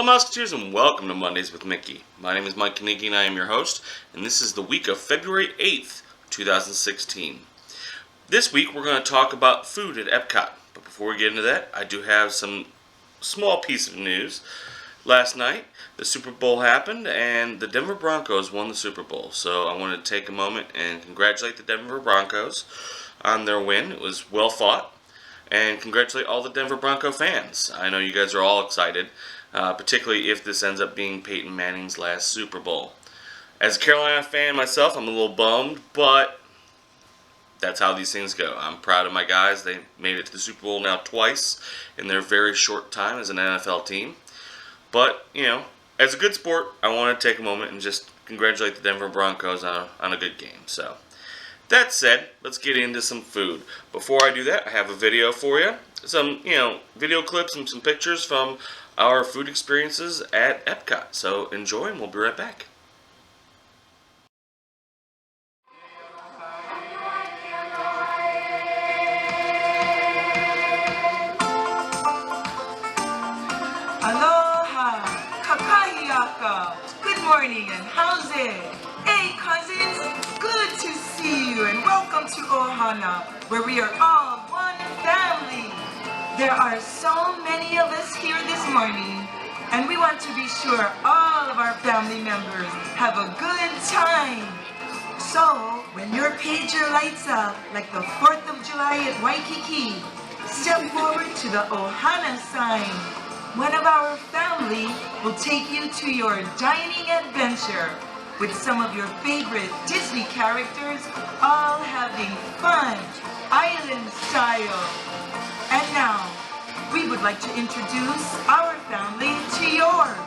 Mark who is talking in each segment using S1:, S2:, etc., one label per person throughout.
S1: Hello Musketeers and welcome to Mondays with Mickey. My name is Mike Kaniki and I am your host, and this is the week of February 8th, 2016. This week we're going to talk about food at Epcot, but before we get into that, I do have some small piece of news. Last night, the Super Bowl happened and the Denver Broncos won the Super Bowl, so I wanted to take a moment and congratulate the Denver Broncos on their win. It was well fought, and congratulate all the Denver Bronco fans. I know you guys are all excited. Particularly if this ends up being Peyton Manning's last Super Bowl. As a Carolina fan myself, I'm a little bummed, but that's how these things go. I'm proud of my guys. They made it to the Super Bowl now twice in their very short time as an NFL team. But, you know, as a good sport, I want to take a moment and just congratulate the Denver Broncos on a good game. So, that said, let's get into some food. Before I do that, I have a video for you. Some, video clips and some pictures from our food experiences at Epcot. So enjoy and we'll be right back.
S2: Aloha, kakahiaka. Good morning and how's it? Hey cousins, good to see you and welcome to Ohana, where we are all one family. There are so many of us here this morning, and we want to be sure all of our family members have a good time. So, when your pager lights up like the 4th of July at Waikiki, step forward to the Ohana sign. One of our family will take you to your dining adventure with some of your favorite Disney characters, all having fun, island style. And now, we would like to introduce our family to yours.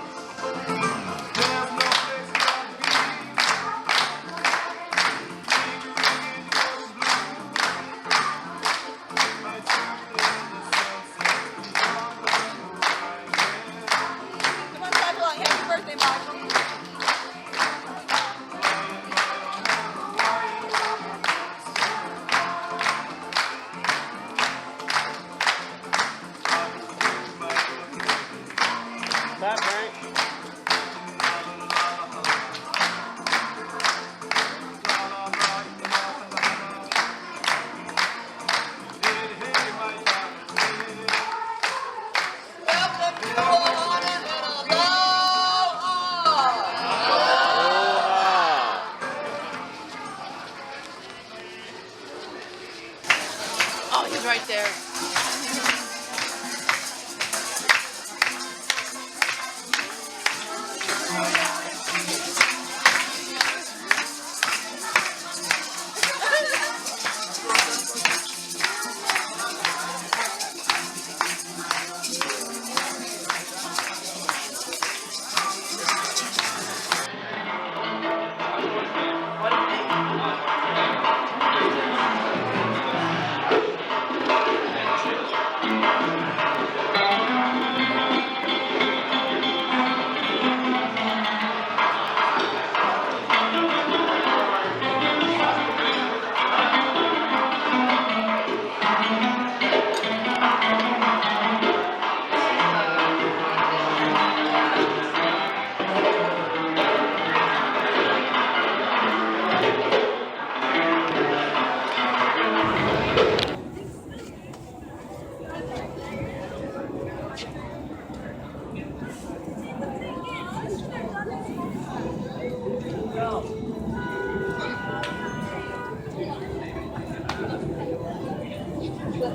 S3: Come on, clap along. Happy birthday, Michael.
S1: Clap, right?
S3: Welcome to Ohana and aloha. Oh, he's right there.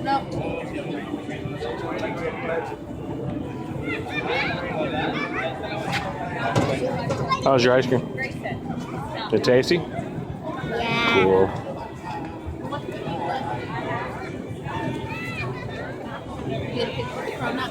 S3: No.
S4: How was your ice cream? Is it tasty?
S5: Yeah.
S4: Cool.
S3: You get a picture from that?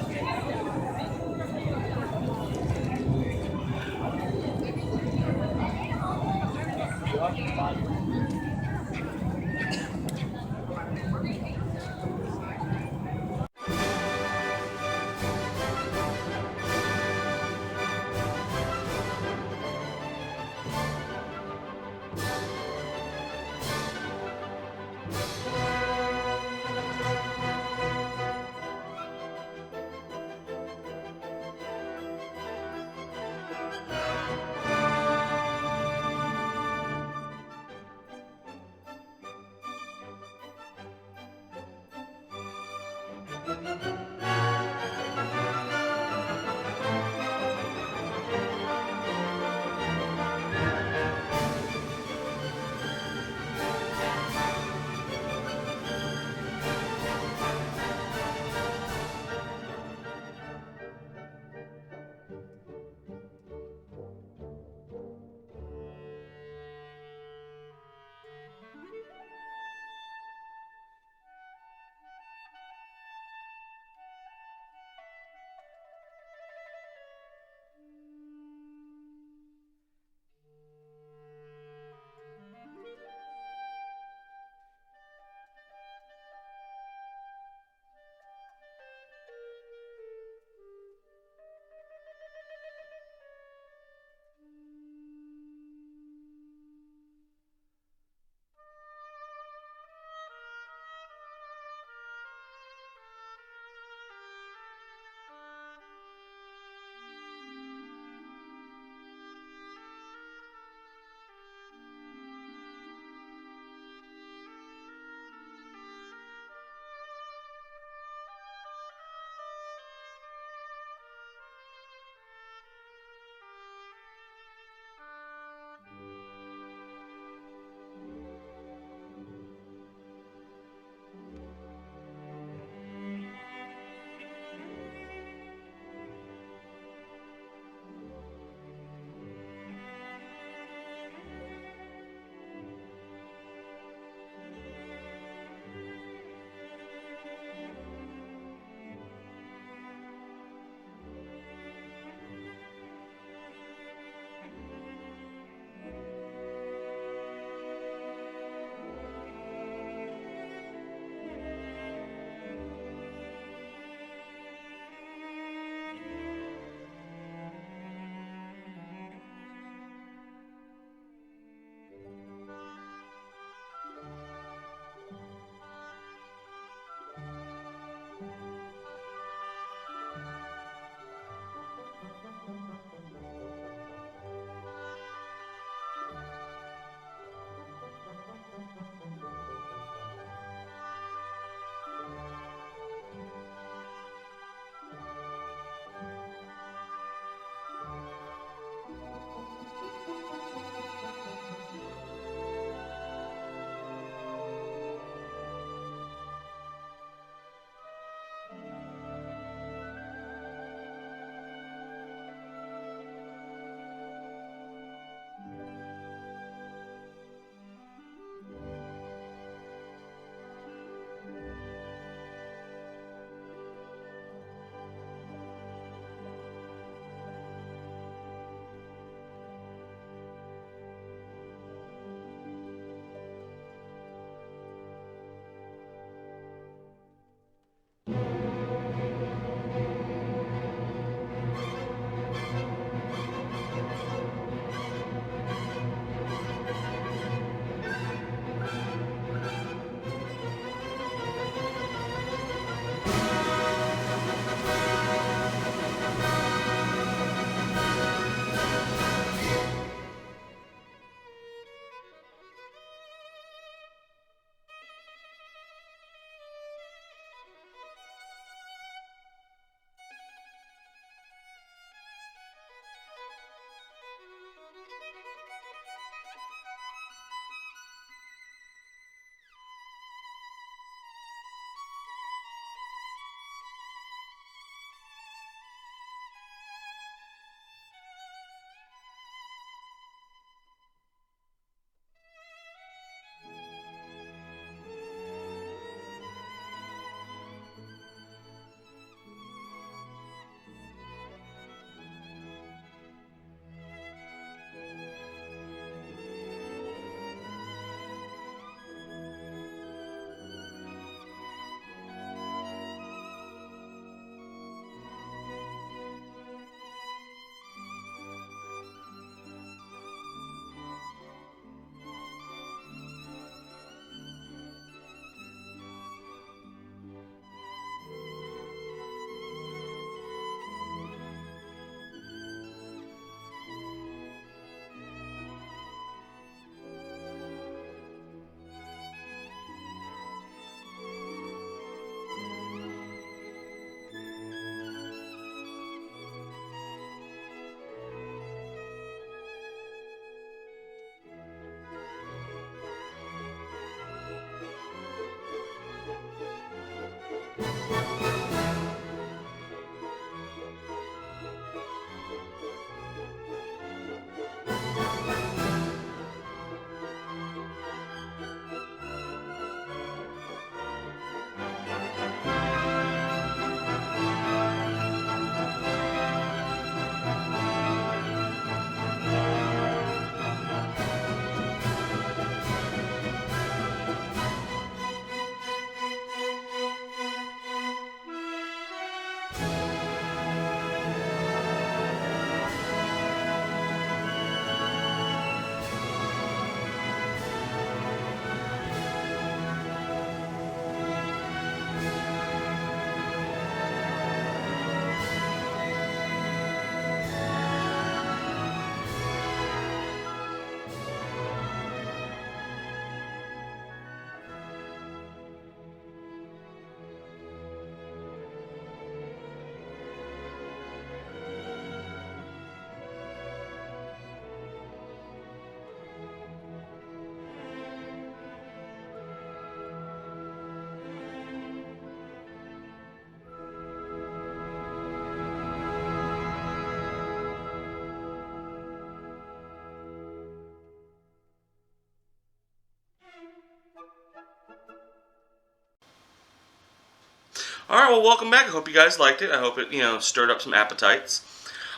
S1: Alright, well, welcome back. I hope you guys liked it. I hope it, stirred up some appetites.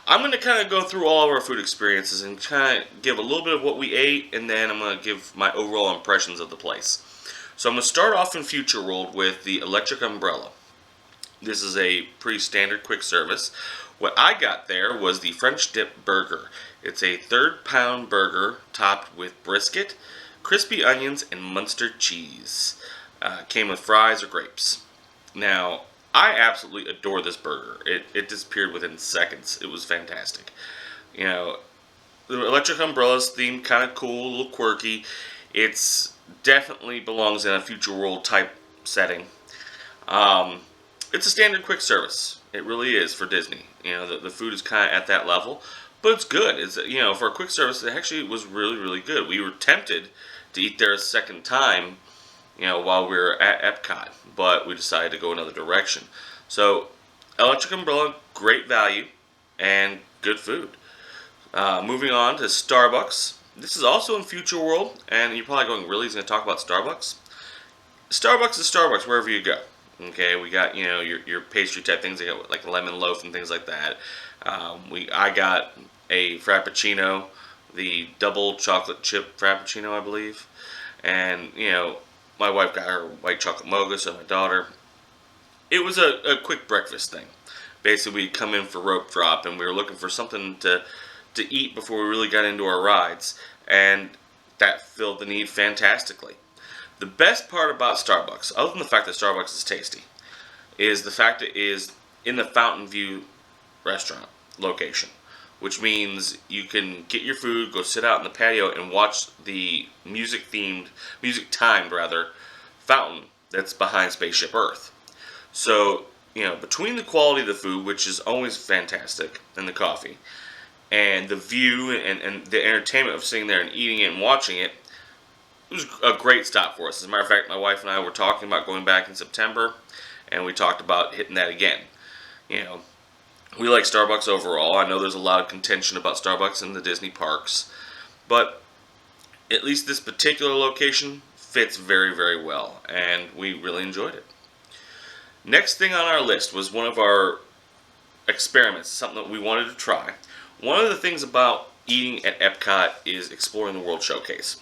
S1: I'm going to kind of go through all of our food experiences and kind of give a little bit of what we ate, and then I'm going to give my overall impressions of the place. So I'm going to start off in Future World with the electric umbrella. This is a pretty standard quick service. What I got there was the French dip burger. It's a 1/3 pound burger topped with brisket, crispy onions, and Munster cheese. Came with fries or grapes. Now, I absolutely adore this burger. It disappeared within seconds. It was fantastic. The electric umbrella's theme kind of cool, a little quirky. It's definitely belongs in a Future World type setting. It's a standard quick service. It really is for Disney. The food is kind of at that level, but it's good. It's for a quick service, it actually was really, really good. We were tempted to eat there a second time, while we were at Epcot, but we decided to go another direction. So, electric umbrella, great value and good food. Moving on to Starbucks. This is also in Future World, and you're probably going, really? He's going to talk about Starbucks? Starbucks is Starbucks wherever you go. Okay, we got your pastry type things. They got like lemon loaf and things like that. I got a Frappuccino, the double chocolate chip Frappuccino, I believe, and my wife got her white chocolate mocha, so my daughter. It was a quick breakfast thing. Basically, we'd come in for rope drop, and we were looking for something to eat before we really got into our rides, and that filled the need fantastically. The best part about Starbucks, other than the fact that Starbucks is tasty, is the fact it is in the Fountain View restaurant location, which means you can get your food, go sit out in the patio, and watch the music-timed fountain that's behind Spaceship Earth. So, between the quality of the food, which is always fantastic, and the coffee, and the view and the entertainment of sitting there and eating it and watching it, it was a great stop for us. As a matter of fact, my wife and I were talking about going back in September, and we talked about hitting that again. We like Starbucks overall. I know there's a lot of contention about Starbucks in the Disney parks, but at least this particular location fits very, very well, and we really enjoyed it. Next thing on our list was one of our experiments, something that we wanted to try. One of the things about eating at Epcot is exploring the World Showcase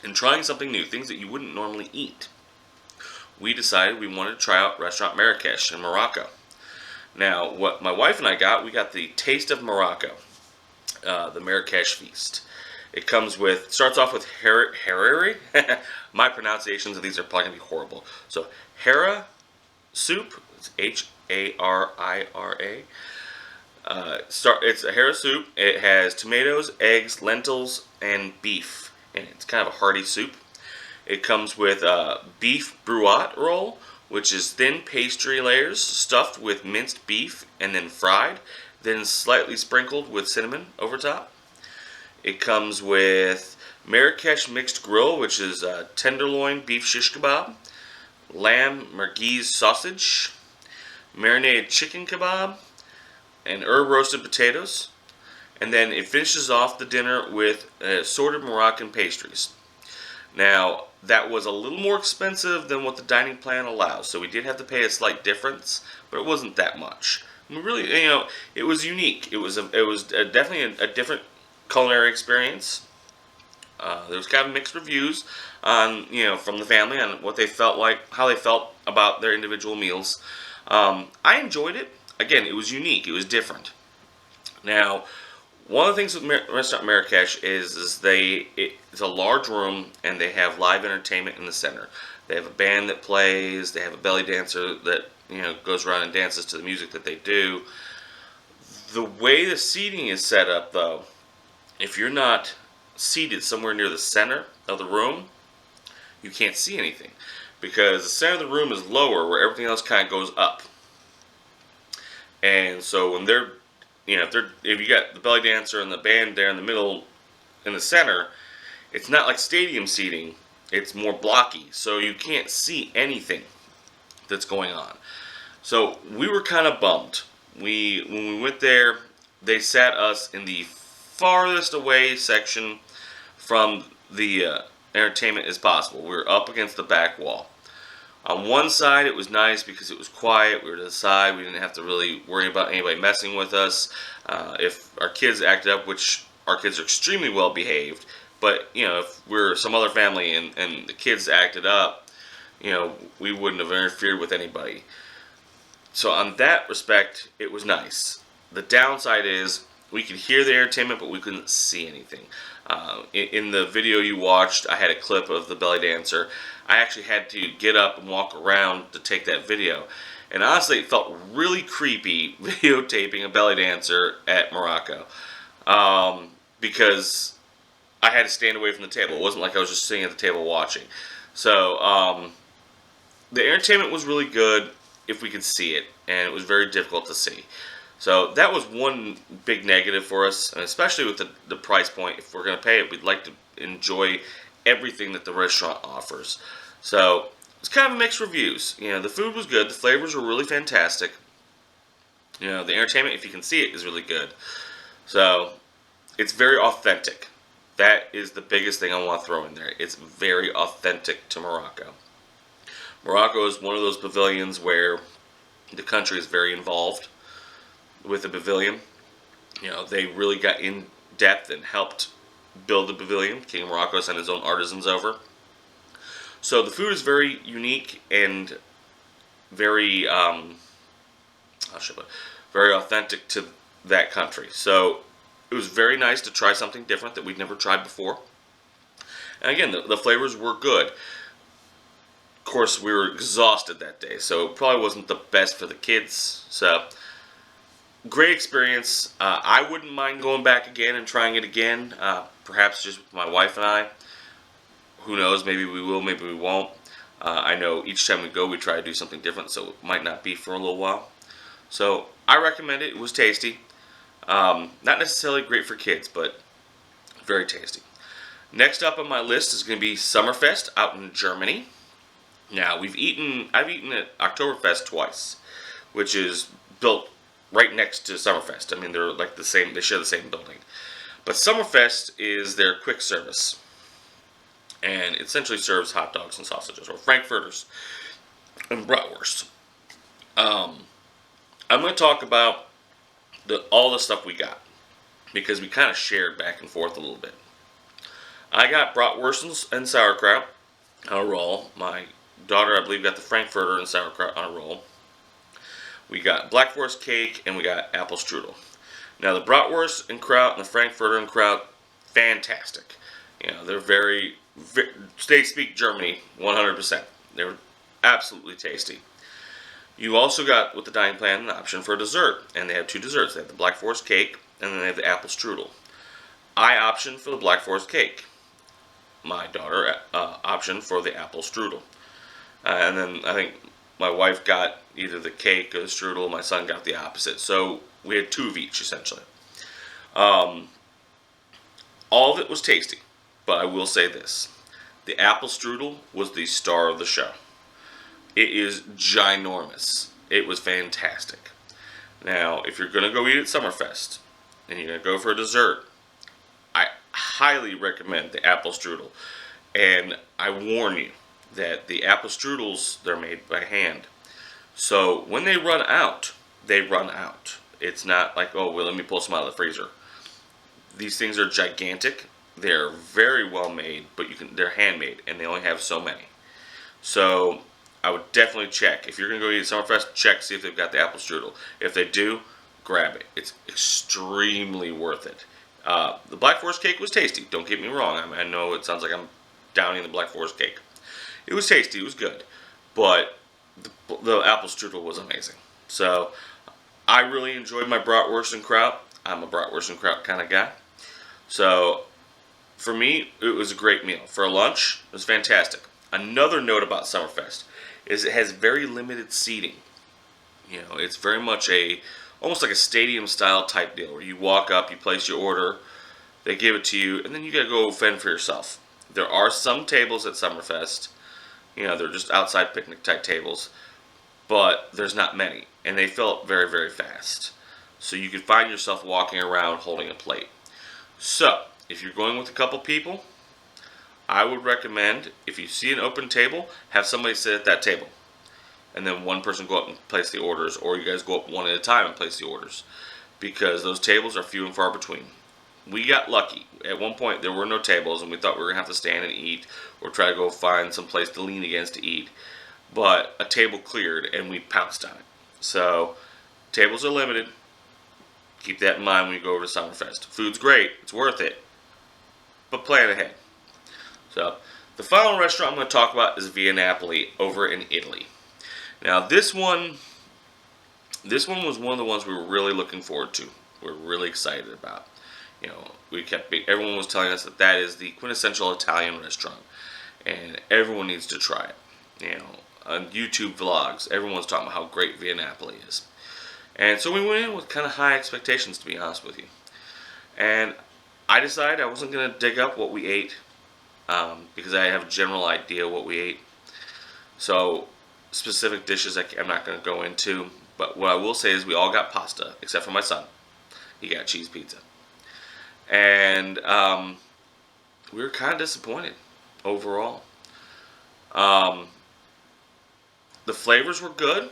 S1: and trying something new, things that you wouldn't normally eat. We decided we wanted to try out Restaurant Marrakesh in Morocco. Now, what my wife and I got, we got the Taste of Morocco, the Marrakesh Feast. It starts off with hariri. My pronunciations of these are probably going to be horrible. So, hara soup, it's Harira. It's a hara soup. It has tomatoes, eggs, lentils, and beef. And it's kind of a hearty soup. It comes with a beef bruat roll, which is thin pastry layers stuffed with minced beef and then fried, then slightly sprinkled with cinnamon over top. It comes with Marrakesh mixed grill, which is tenderloin beef shish kebab, lamb merguez sausage, marinated chicken kebab, and herb roasted potatoes. And then it finishes off the dinner with assorted Moroccan pastries. Now, that was a little more expensive than what the dining plan allows, so we did have to pay a slight difference, but it wasn't that much. I mean, really, it was unique. It was definitely a different culinary experience. There was kind of mixed reviews on, from the family on what they felt like, how they felt about their individual meals. I enjoyed it. Again, it was unique. It was different. Now, one of the things with Restaurant Marrakesh is it's a large room and they have live entertainment in the center. They have a band that plays. They have a belly dancer that goes around and dances to the music that they do. The way the seating is set up, though, if you're not seated somewhere near the center of the room, you can't see anything because the center of the room is lower where everything else kind of goes up. And so when they're if you got the belly dancer and the band there in the middle, in the center, it's not like stadium seating. It's more blocky, so you can't see anything that's going on. So we were kind of bummed. When we went there, they sat us in the farthest away section from the entertainment as possible. We were up against the back wall. On one side, it was nice because it was quiet. We were to the side. We didn't have to really worry about anybody messing with us. If our kids acted up, which our kids are extremely well behaved, but if we're some other family and the kids acted up, we wouldn't have interfered with anybody. So on that respect, it was nice. The downside is we could hear the entertainment, but we couldn't see anything. In the video you watched, I had a clip of the belly dancer. I actually had to get up and walk around to take that video. And honestly, it felt really creepy videotaping a belly dancer at Morocco. Because I had to stand away from the table. It wasn't like I was just sitting at the table watching. So, the entertainment was really good if we could see it. And it was very difficult to see. So that was one big negative for us, and especially with the price point. If we're going to pay it, we'd like to enjoy everything that the restaurant offers. So it's kind of mixed reviews. The food was good. The flavors were really fantastic. The entertainment, if you can see it, is really good. So it's very authentic. That is the biggest thing I want to throw in there. It's very authentic to Morocco. Morocco is one of those pavilions where the country is very involved with the pavilion. They really got in depth and helped build the pavilion. King of Morocco sent his own artisans over. So the food is very unique and very, very authentic to that country. So it was very nice to try something different that we'd never tried before. And again, the flavors were good. Of course, we were exhausted that day, so it probably wasn't the best for the kids. So great experience. I wouldn't mind going back again and trying it again. Perhaps just with my wife and I. Who knows? Maybe we will, maybe we won't. I know each time we go, we try to do something different, so it might not be for a little while. So I recommend it. It was tasty. Not necessarily great for kids, but very tasty. Next up on my list is going to be Summerfest out in Germany. Now I've eaten at Oktoberfest twice, which is built right next to Summerfest. I mean, they're like the same. They share the same building. But Summerfest is their quick service, and it essentially serves hot dogs and sausages, or frankfurters and bratwurst. I'm going to talk about all the stuff we got because we kind of shared back and forth a little bit. I got bratwurst and sauerkraut on a roll. My daughter, I believe, got the frankfurter and sauerkraut on a roll. We got black forest cake, and we got apple strudel. Now, the bratwurst and kraut and the frankfurter and kraut, fantastic. They're they speak Germany 100%. They're absolutely tasty. You also got, with the dining plan, an option for a dessert, and they have two desserts. They have the black forest cake, and then they have the apple strudel. I optioned for the black forest cake. My daughter optioned for the apple strudel. And then I think my wife got either the cake or the strudel. My son got the opposite. So we had two of each, essentially. All of it was tasty. But I will say this. The apple strudel was the star of the show. It is ginormous. It was fantastic. Now, if you're going to go eat at Summerfest and you're going to go for a dessert, I highly recommend the apple strudel. And I warn you that the apple strudels, they're made by hand. So when they run out, they run out. It's not like, oh, well, let me pull some out of the freezer. These things are gigantic. They're very well made, but they're handmade, and they only have so many. So I would definitely check. If you're going to go eat at Summerfest, check, see if they've got the apple strudel. If they do, grab it. It's extremely worth it. The Black Forest cake was tasty. Don't get me wrong. I know it sounds like I'm downing the Black Forest cake. It was tasty. It was good. But the apple strudel was amazing. So I really enjoyed my bratwurst and kraut. I'm a bratwurst and kraut kind of guy. So for me, it was a great meal. For lunch, it was fantastic. Another note about Summerfest is it has very limited seating. You know, it's very much almost like a stadium style type deal where you walk up, you place your order, they give it to you, and then you gotta go fend for yourself. There are some tables at Summerfest, you know, they're just outside picnic type tables, but there's not many, and they fill up very, very fast. So you could find yourself walking around holding a plate. So, if you're going with a couple people, I would recommend, if you see an open table, have somebody sit at that table. And then one person go up and place the orders, or you guys go up one at a time and place the orders. Because those tables are few and far between. We got lucky. At one point, there were no tables, and we thought we were going to have to stand and eat, or try to go find some place to lean against to eat. But a table cleared, and we pounced on it. So, tables are limited. Keep that in mind when you go over to Summerfest. Food's great. It's worth it. But plan ahead. So, the final restaurant I'm going to talk about is Via Napoli over in Italy. Now, this one was one of the ones we were really looking forward to. We're really excited about. You know, everyone was telling us that is the quintessential Italian restaurant, and everyone needs to try it. You know, on YouTube vlogs, everyone's talking about how great Via Napoli is. And so we went in with kind of high expectations, to be honest with you. And I decided I wasn't going to dig up what we ate, because I have a general idea what we ate. So specific dishes I'm not going to go into, but what I will say is we all got pasta, except for my son. He got cheese pizza. And we were kind of disappointed overall. The flavors were good,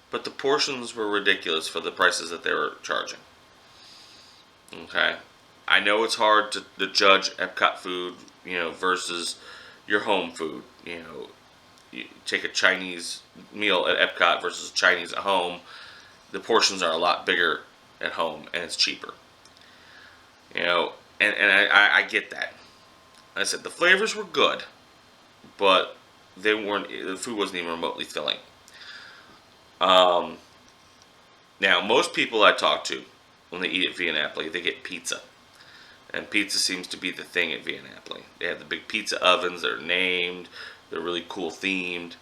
S1: but the portions were ridiculous for the prices that they were charging. Okay. I know it's hard to judge Epcot food, you know, versus your home food. You know, you take a Chinese meal at Epcot versus Chinese at home. The portions are a lot bigger at home, and it's cheaper. You know, and I get that. I said the flavors were good, but the food wasn't even remotely filling. Now, most people I talk to, when they eat at Via Napoli, they get pizza. And pizza seems to be the thing at Via Napoli. They have the big pizza ovens that are named. They're really cool themed.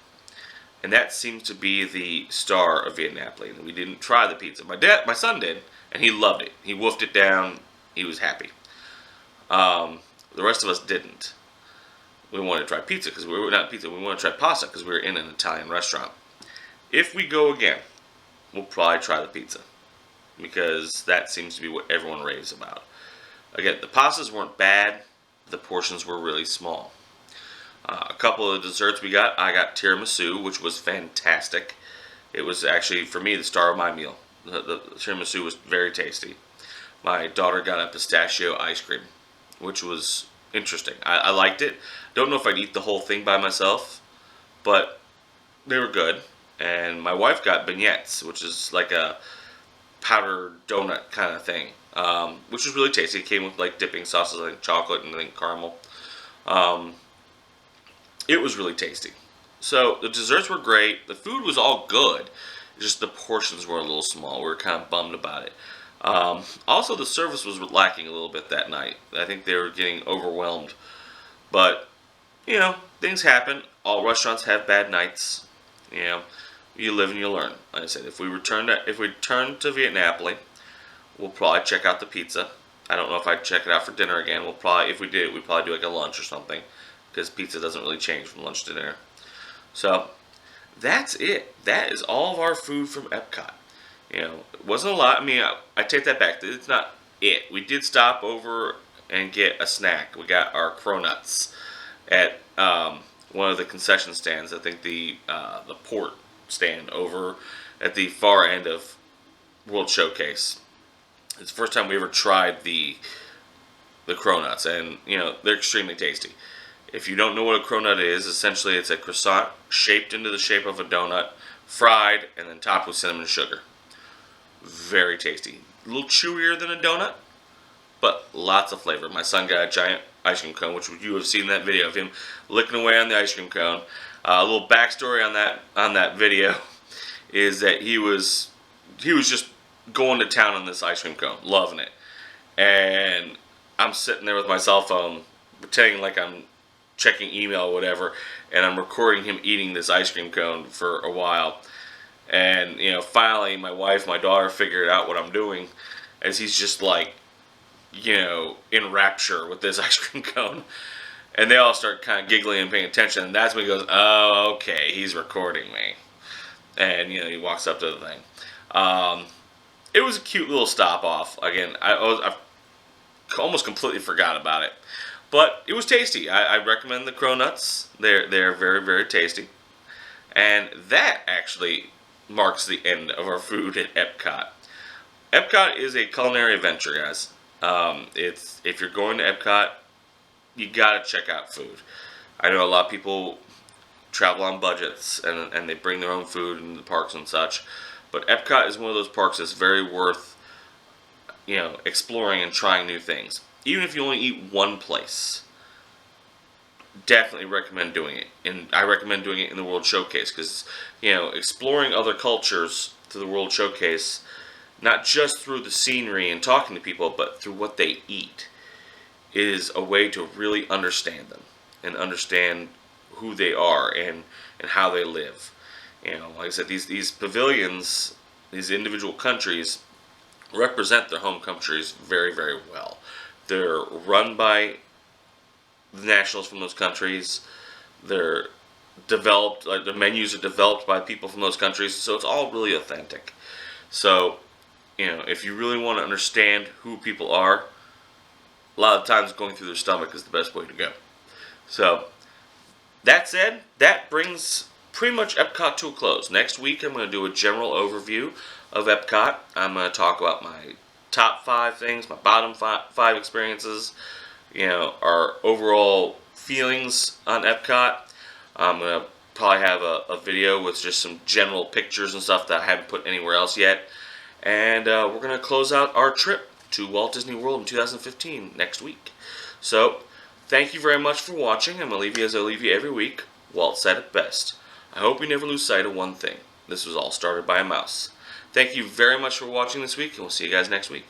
S1: And that seems to be the star of Via Napoli. And we didn't try the pizza. My son did, and he loved it. He wolfed it down. He was happy. The rest of us didn't. We wanted to try pizza because we wanted to try pasta because we were in an Italian restaurant. If we go again, we'll probably try the pizza because that seems to be what everyone raves about. Again, the pastas weren't bad. The portions were really small. A couple of desserts I got tiramisu, which was fantastic. It was actually, for me, the star of my meal. The tiramisu was very tasty. My daughter got a pistachio ice cream, which was interesting. I liked it. Don't know if I'd eat the whole thing by myself, but they were good. And my wife got beignets, which is like a powdered donut kind of thing, which was really tasty. It came with like dipping sauces, like chocolate and I think caramel. It was really tasty. So the desserts were great. The food was all good. Just the portions were a little small. We were kind of bummed about it. Also, the service was lacking a little bit that night. I think they were getting overwhelmed. But, you know, things happen. All restaurants have bad nights. You know, you live and you learn. Like I said, if we return to Via Napoli, we'll probably check out the pizza. I don't know if I'd check it out for dinner again. If we did, we'd probably do like a lunch or something, because pizza doesn't really change from lunch to dinner. So, that's it. That is all of our food from Epcot. It wasn't a lot. I mean, I take that back. It's not it. We did stop over and get a snack. We got our cronuts at one of the concession stands. I think the port stand over at the far end of World Showcase. It's the first time we ever tried the cronuts, and they're extremely tasty. If you don't know what a cronut is, essentially it's a croissant shaped into the shape of a donut, fried, and then topped with cinnamon and sugar. Very tasty. A little chewier than a donut, but lots of flavor. My son got a giant ice cream cone, which you have seen that video of him licking away on the ice cream cone. A little backstory on that video is that he was just going to town on this ice cream cone, loving it, and I'm sitting there with my cell phone, pretending like I'm checking email or whatever, and I'm recording him eating this ice cream cone for a while. And finally, my wife, my daughter figured out what I'm doing, as he's just like, in rapture with this ice cream cone. And they all start kind of giggling and paying attention, and that's when he goes, "Oh, okay, he's recording me." And he walks up to the thing. It was a cute little stop off. Again, I almost completely forgot about it, but it was tasty. I recommend the cronuts. They're very, very tasty. And that actually marks the end of our food at Epcot. Epcot is a culinary adventure, guys. If you're going to Epcot, you gotta check out food. I know a lot of people travel on budgets and they bring their own food in the parks and such, but Epcot is one of those parks that's very worth exploring and trying new things. Even if you only eat one place, definitely recommend doing it. And I recommend doing it in the World Showcase because exploring other cultures through the World Showcase, not just through the scenery and talking to people, but through what they eat, is a way to really understand them and understand who they are and how they live. Like I said, these pavilions, these individual countries represent their home countries very, very well. They're run by the nationals from those countries. They're developed, like the menus are developed by people from those countries, so it's all really authentic. So, if you really want to understand who people are, a lot of times going through their stomach is the best way to go. So, that said, that brings pretty much Epcot to a close. Next week, I'm going to do a general overview of Epcot. I'm going to talk about my top 5 things, my bottom 5 experiences, our overall feelings on Epcot. I'm going to probably have a video with just some general pictures and stuff that I haven't put anywhere else yet. And we're going to close out our trip to Walt Disney World in 2015 next week. So, thank you very much for watching. I'm going to leave you as I leave you every week. Walt said it best. I hope you never lose sight of one thing. This was all started by a mouse. Thank you very much for watching this week, and we'll see you guys next week.